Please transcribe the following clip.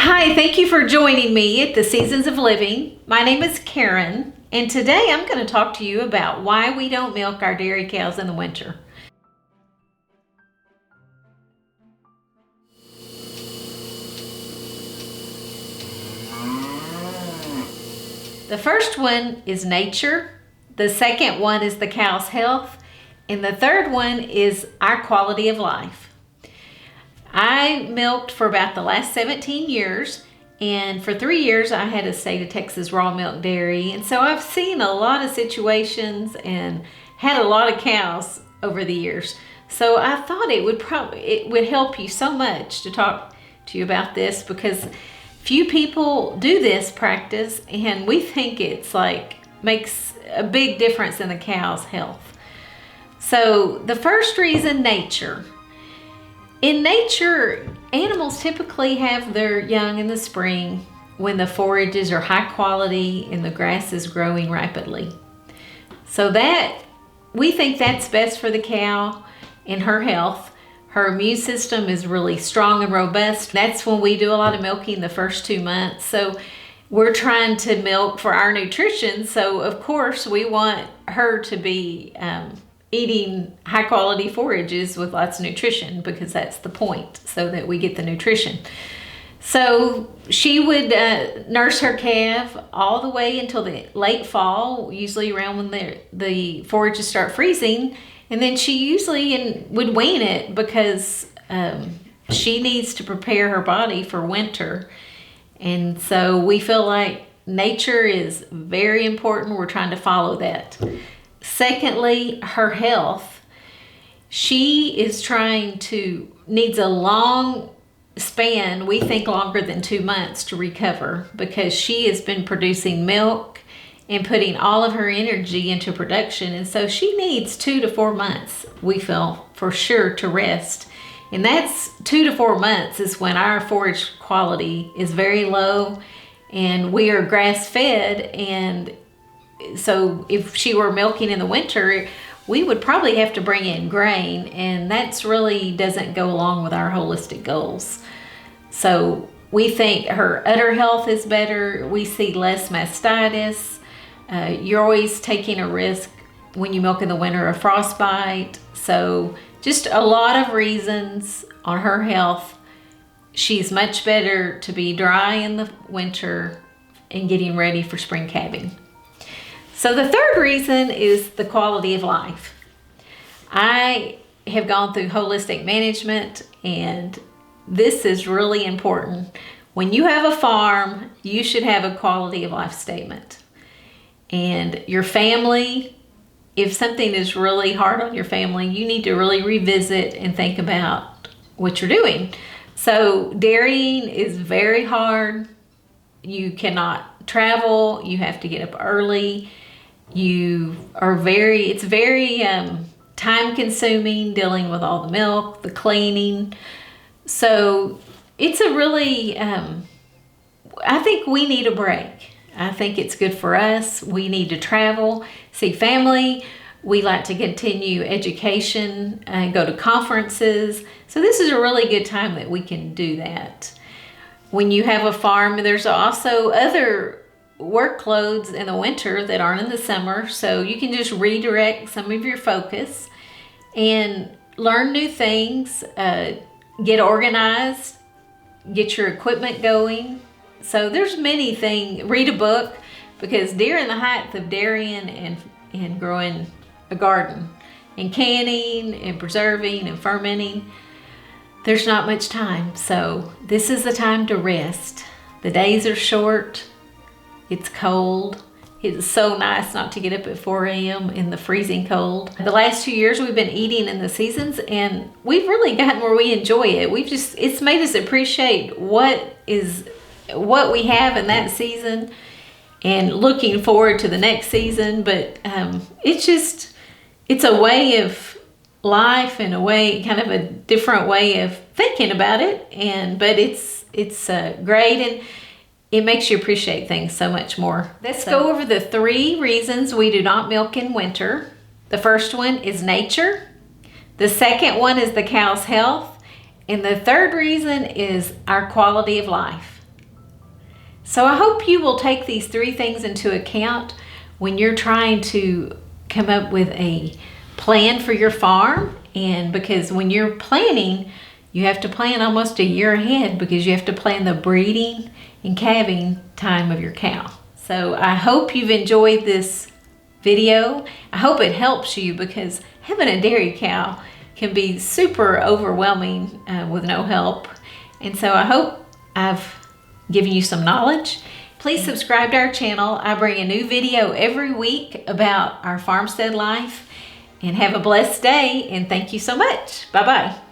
Hi, thank you for joining me at the Seasons of Living. My name is Caren, and today I'm going to talk to you about why we don't milk our dairy cows in the winter. The first one is nature, the second one is the cow's health, and the third one is our quality of life. I milked for about the last 17 years, and for 3 years I had a state of Texas raw milk dairy, and so I've seen a lot of situations and had a lot of cows over the years. So I thought it would help you so much to talk to you about this, because few people do this practice, and we think it's makes a big difference in the cow's health. So the first reason, nature. In nature, animals typically have their young in the spring when the forages are high quality and the grass is growing rapidly. So we think that's best for the cow and her health. Her immune system is really strong and robust. That's when we do a lot of milking the first 2 months. So we're trying to milk for our nutrition. So of course we want her to be eating high quality forages with lots of nutrition, because that's the point, so that we get the nutrition. So she would nurse her calf all the way until the late fall, usually around when the forages start freezing, and then she usually would wean it, because she needs to prepare her body for winter. And so we feel like nature is very important. We're trying to follow that. Secondly, her health. She needs a long span, we think longer than 2 months, to recover, because she has been producing milk and putting all of her energy into production. And so she needs 2 to 4 months, we feel, for sure, to rest. And that's 2 to 4 months is when our forage quality is very low, and we are grass fed. And so if she were milking in the winter, we would probably have to bring in grain, and that's really doesn't go along with our holistic goals. So we think her udder health is better. We see less mastitis. You're always taking a risk when you milk in the winter of frostbite. So just a lot of reasons on her health. She's much better to be dry in the winter and getting ready for spring calving. So the third reason is the quality of life. I have gone through holistic management, and this is really important. When you have a farm, you should have a quality of life statement. And your family, if something is really hard on your family, you need to really revisit and think about what you're doing. So dairying is very hard. You cannot travel. You have to get up early. It's very time consuming, dealing with all the milk, the cleaning. So it's a really, I think we need a break. I think it's good for us. We need to travel, see family. We like to continue education and go to conferences. So this is a really good time that we can do that. When you have a farm, there's also other workloads in the winter that aren't in the summer, so you can just redirect some of your focus and learn new things, get organized, get your equipment going. So there's many things. Read a book, because during the height of dairying and growing a garden and canning and preserving and fermenting, there's not much time. So this is the time to rest. The days are short. It's cold. It's so nice not to get up at 4 a.m. in the freezing cold. The last 2 years we've been eating in the seasons, and we've really gotten where we enjoy it. It's made us appreciate what we have in that season and looking forward to the next season. But it's a way of life, and kind of a different way of thinking about it. But it's great, and it makes you appreciate things so much more. Let's go over the 3 reasons we do not milk in winter. The first one is nature. The second one is the cow's health. And the third reason is our quality of life. So I hope you will take these 3 things into account when you're trying to come up with a plan for your farm. And because when you're planning, you have to plan almost a year ahead, because you have to plan the breeding and calving time of your cow. So I hope you've enjoyed this video. I hope it helps you, because having a dairy cow can be super overwhelming with no help. And so I hope I've given you some knowledge. Please subscribe to our channel. I bring a new video every week about our farmstead life. And have a blessed day, and thank you so much. Bye-bye.